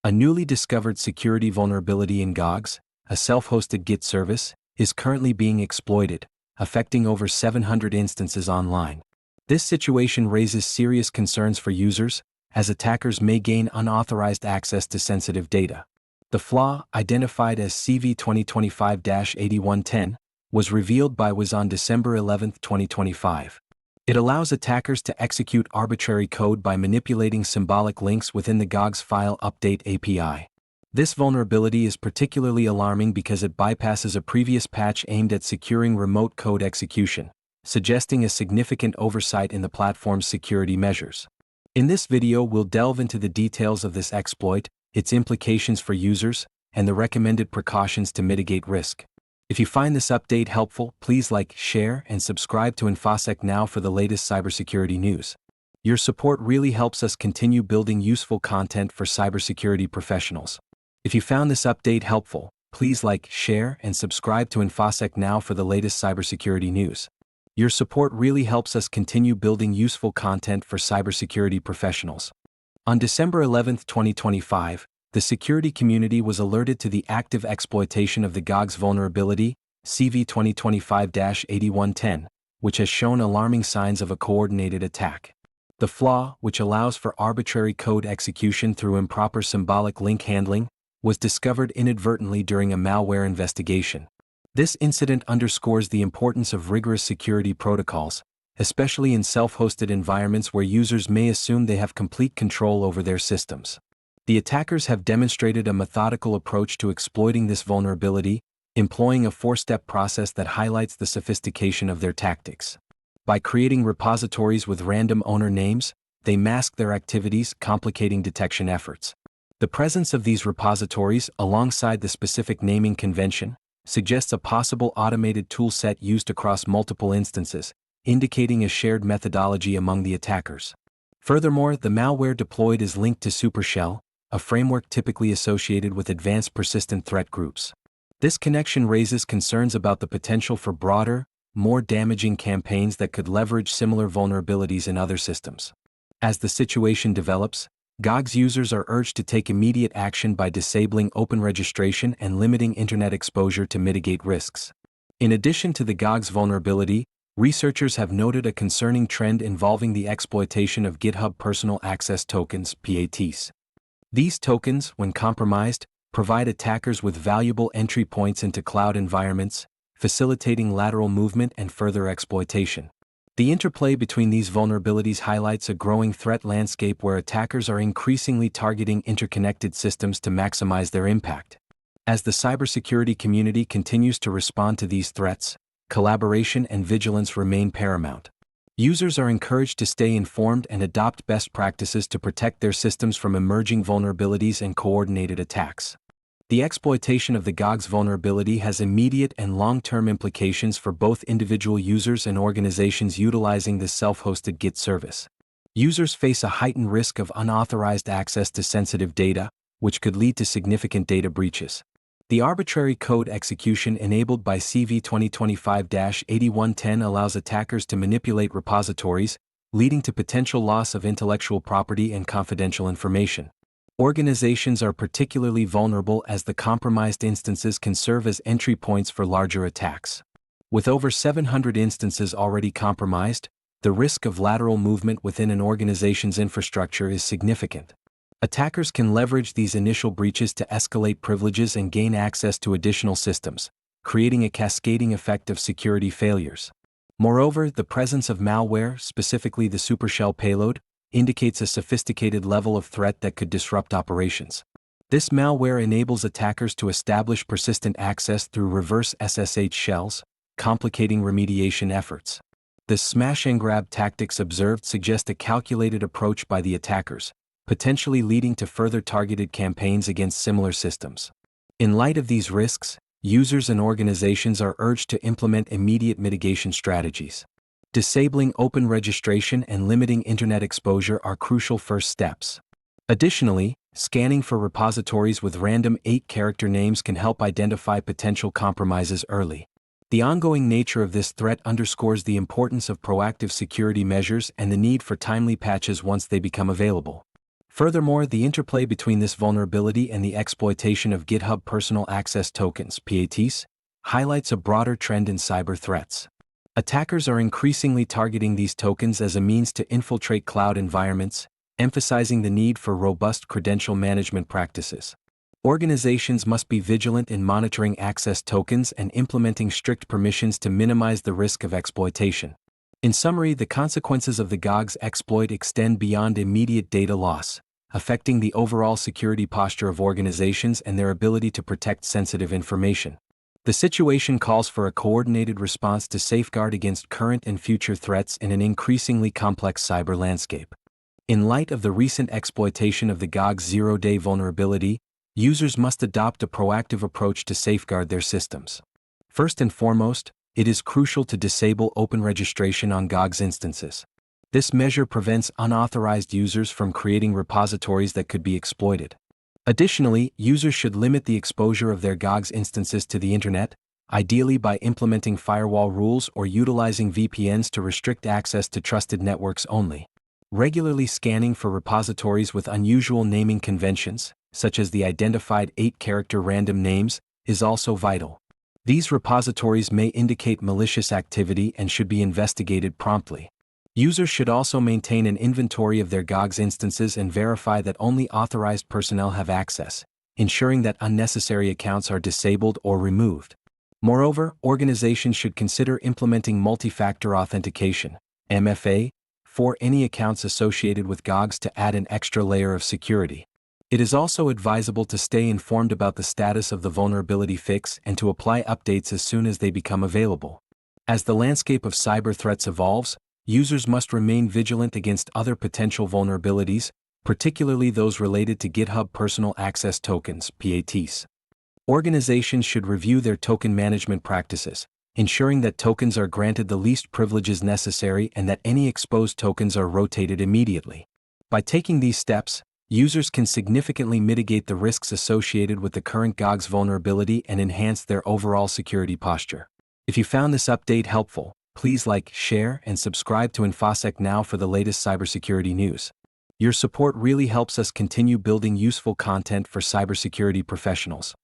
A newly discovered security vulnerability in Gogs, a self-hosted Git service, is currently being exploited, affecting over 700 instances online. This situation raises serious concerns for users, as attackers may gain unauthorized access to sensitive data. The flaw, identified as CV 2025-8110, was revealed by Wiz on December 11, 2025. It allows attackers to execute arbitrary code by manipulating symbolic links within the Gogs file update API. This vulnerability is particularly alarming because it bypasses a previous patch aimed at securing remote code execution, suggesting a significant oversight in the platform's security measures. In this video, we'll delve into the details of this exploit, its implications for users, and the recommended precautions to mitigate risk. If you find this update helpful, please like, share, and subscribe to InfoSec Now for the latest cybersecurity news. Your support really helps us continue building useful content for cybersecurity professionals. If you found this update helpful, please like, share, and subscribe to InfoSec Now for the latest cybersecurity news. Your support really helps us continue building useful content for cybersecurity professionals. On December 11, 2025, the security community was alerted to the active exploitation of the Gogs vulnerability, CV 2025-8110, which has shown alarming signs of a coordinated attack. The flaw, which allows for arbitrary code execution through improper symbolic link handling, was discovered inadvertently during a malware investigation. This incident underscores the importance of rigorous security protocols, especially in self-hosted environments where users may assume they have complete control over their systems. The attackers have demonstrated a methodical approach to exploiting this vulnerability, employing a four-step process that highlights the sophistication of their tactics. By creating repositories with random owner names, they mask their activities, complicating detection efforts. The presence of these repositories, alongside the specific naming convention, suggests a possible automated toolset used across multiple instances, indicating a shared methodology among the attackers. Furthermore, the malware deployed is linked to Supershell, a framework typically associated with advanced persistent threat groups. This connection raises concerns about the potential for broader, more damaging campaigns that could leverage similar vulnerabilities in other systems. As the situation develops, Gogs users are urged to take immediate action by disabling open registration and limiting internet exposure to mitigate risks. In addition to the Gogs vulnerability, researchers have noted a concerning trend involving the exploitation of GitHub Personal Access Tokens, PATs. These tokens, when compromised, provide attackers with valuable entry points into cloud environments, facilitating lateral movement and further exploitation. The interplay between these vulnerabilities highlights a growing threat landscape where attackers are increasingly targeting interconnected systems to maximize their impact. As the cybersecurity community continues to respond to these threats, collaboration and vigilance remain paramount. Users are encouraged to stay informed and adopt best practices to protect their systems from emerging vulnerabilities and coordinated attacks. The exploitation of the Gogs vulnerability has immediate and long-term implications for both individual users and organizations utilizing this self-hosted Git service. Users face a heightened risk of unauthorized access to sensitive data, which could lead to significant data breaches. The arbitrary code execution enabled by CV 2025-8110 allows attackers to manipulate repositories, leading to potential loss of intellectual property and confidential information. Organizations are particularly vulnerable as the compromised instances can serve as entry points for larger attacks. With over 700 instances already compromised, the risk of lateral movement within an organization's infrastructure is significant. Attackers can leverage these initial breaches to escalate privileges and gain access to additional systems, creating a cascading effect of security failures. Moreover, the presence of malware, specifically the Supershell payload, indicates a sophisticated level of threat that could disrupt operations. This malware enables attackers to establish persistent access through reverse SSH shells, complicating remediation efforts. The smash-and-grab tactics observed suggest a calculated approach by the attackers, potentially leading to further targeted campaigns against similar systems. In light of these risks, users and organizations are urged to implement immediate mitigation strategies. Disabling open registration and limiting internet exposure are crucial first steps. Additionally, scanning for repositories with random 8-character names can help identify potential compromises early. The ongoing nature of this threat underscores the importance of proactive security measures and the need for timely patches once they become available. Furthermore, the interplay between this vulnerability and the exploitation of GitHub Personal Access Tokens (PATs) highlights a broader trend in cyber threats. Attackers are increasingly targeting these tokens as a means to infiltrate cloud environments, emphasizing the need for robust credential management practices. Organizations must be vigilant in monitoring access tokens and implementing strict permissions to minimize the risk of exploitation. In summary, the consequences of the Gogs exploit extend beyond immediate data loss, affecting the overall security posture of organizations and their ability to protect sensitive information. The situation calls for a coordinated response to safeguard against current and future threats in an increasingly complex cyber landscape. In light of the recent exploitation of the Gogs zero-day vulnerability, users must adopt a proactive approach to safeguard their systems. First and foremost, it is crucial to disable open registration on Gogs instances. This measure prevents unauthorized users from creating repositories that could be exploited. Additionally, users should limit the exposure of their Gogs instances to the internet, ideally by implementing firewall rules or utilizing VPNs to restrict access to trusted networks only. Regularly scanning for repositories with unusual naming conventions, such as the identified 8-character random names, is also vital. These repositories may indicate malicious activity and should be investigated promptly. Users should also maintain an inventory of their Gogs instances and verify that only authorized personnel have access, ensuring that unnecessary accounts are disabled or removed. Moreover, organizations should consider implementing multi-factor authentication (MFA) for any accounts associated with Gogs to add an extra layer of security. It is also advisable to stay informed about the status of the vulnerability fix and to apply updates as soon as they become available. As the landscape of cyber threats evolves, users must remain vigilant against other potential vulnerabilities, particularly those related to GitHub Personal Access Tokens (PATs). Organizations should review their token management practices, ensuring that tokens are granted the least privileges necessary and that any exposed tokens are rotated immediately. By taking these steps, users can significantly mitigate the risks associated with the current Gogs vulnerability and enhance their overall security posture. If you found this update helpful, please like, share, and subscribe to InfoSec Now for the latest cybersecurity news. Your support really helps us continue building useful content for cybersecurity professionals.